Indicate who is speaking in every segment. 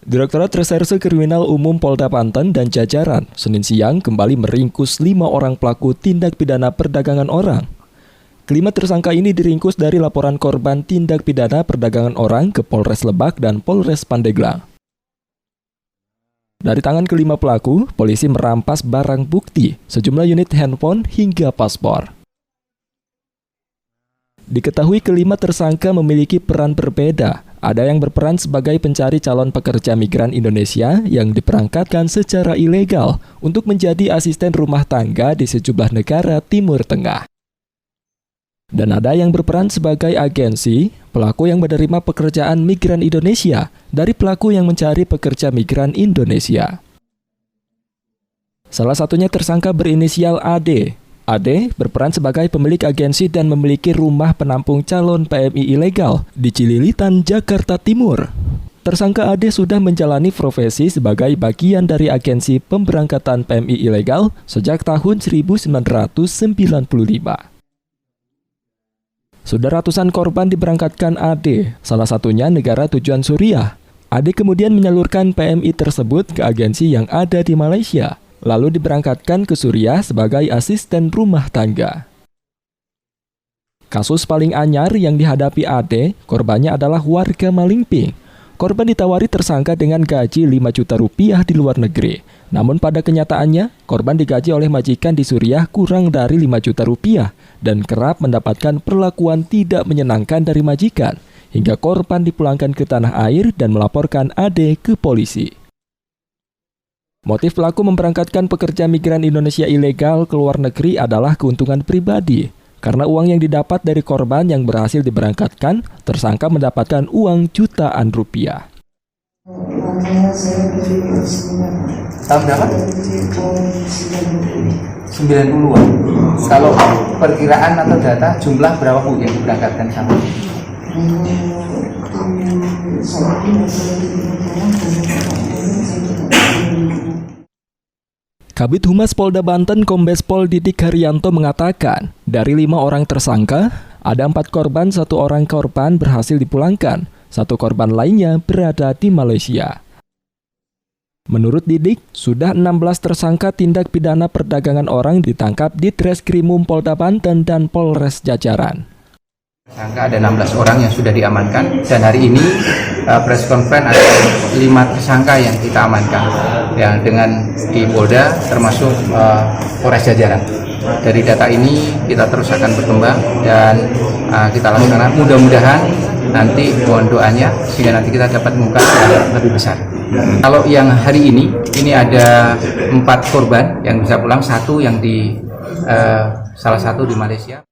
Speaker 1: Direktorat Reserse Kriminal Umum Polda Banten dan jajaran Senin siang kembali meringkus 5 orang pelaku tindak pidana perdagangan orang. Kelima tersangka ini diringkus dari laporan korban tindak pidana perdagangan orang ke Polres Lebak dan Polres Pandeglang. Dari tangan kelima pelaku, polisi merampas barang bukti, sejumlah unit handphone hingga paspor. Diketahui kelima tersangka memiliki peran berbeda. Ada yang berperan sebagai pencari calon pekerja migran Indonesia yang diperangkatkan secara ilegal untuk menjadi asisten rumah tangga di sejumlah negara Timur Tengah. Dan ada yang berperan sebagai agensi, pelaku yang menerima pekerjaan migran Indonesia dari pelaku yang mencari pekerja migran Indonesia. Salah satunya tersangka berinisial AD. AD berperan sebagai pemilik agensi dan memiliki rumah penampung calon PMI ilegal di Cililitan, Jakarta Timur. Tersangka AD sudah menjalani profesi sebagai bagian dari agensi pemberangkatan PMI ilegal sejak tahun 1995. Sudah ratusan korban diberangkatkan AD, salah satunya negara tujuan Suriah. AD kemudian menyalurkan PMI tersebut ke agensi yang ada di Malaysia, lalu diberangkatkan ke Suriah sebagai asisten rumah tangga. Kasus paling anyar yang dihadapi AD, korbannya adalah warga Malingping. Korban ditawari tersangka dengan gaji 5 juta rupiah di luar negeri. Namun pada kenyataannya, korban digaji oleh majikan di Suriah kurang dari 5 juta rupiah dan kerap mendapatkan perlakuan tidak menyenangkan dari majikan, hingga korban dipulangkan ke tanah air dan melaporkan AD ke polisi. Motif pelaku memberangkatkan pekerja migran Indonesia ilegal ke luar negeri adalah keuntungan pribadi. Karena uang yang didapat dari korban yang berhasil diberangkatkan, tersangka mendapatkan uang jutaan rupiah.
Speaker 2: Tahun berapa? 90-an. Kalau perkiraan atau data jumlah berapa Bu yang diberangkatkan sama?
Speaker 1: Kabid Humas Polda Banten Kombes Pol Didik Haryanto mengatakan, dari 5 orang tersangka, ada 4 korban, 1 orang korban berhasil dipulangkan, 1 korban lainnya berada di Malaysia. Menurut Didik, sudah 16 tersangka tindak pidana perdagangan orang ditangkap di Treskrimum Polda Banten dan Polres jajaran.
Speaker 2: Tersangka ada 16 orang yang sudah diamankan dan hari ini press conference ada 5 tersangka yang kita amankan yang dengan di Polda termasuk Polres jajaran. Dari data ini kita terus akan berkembang dan kita laksanakan, mudah-mudahan nanti mohon doanya sehingga nanti kita dapat mengungkap yang lebih besar. Kalau yang hari ini ada 4 korban yang bisa pulang, 1 yang di salah satu di Malaysia.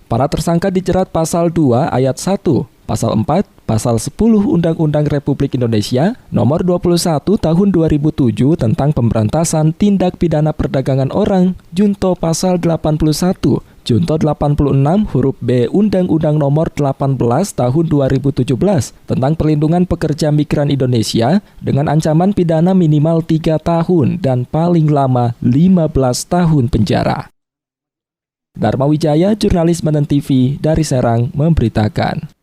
Speaker 1: Para tersangka dijerat pasal 2 ayat 1, pasal 4, pasal 10 Undang-Undang Republik Indonesia nomor 21 tahun 2007 tentang pemberantasan tindak pidana perdagangan orang, junto pasal 81, junto 86 huruf B Undang-Undang nomor 18 tahun 2017 tentang perlindungan pekerja migran Indonesia dengan ancaman pidana minimal 3 tahun dan paling lama 15 tahun penjara. Dharma Wijaya, jurnalis Banten TV dari Serang memberitakan.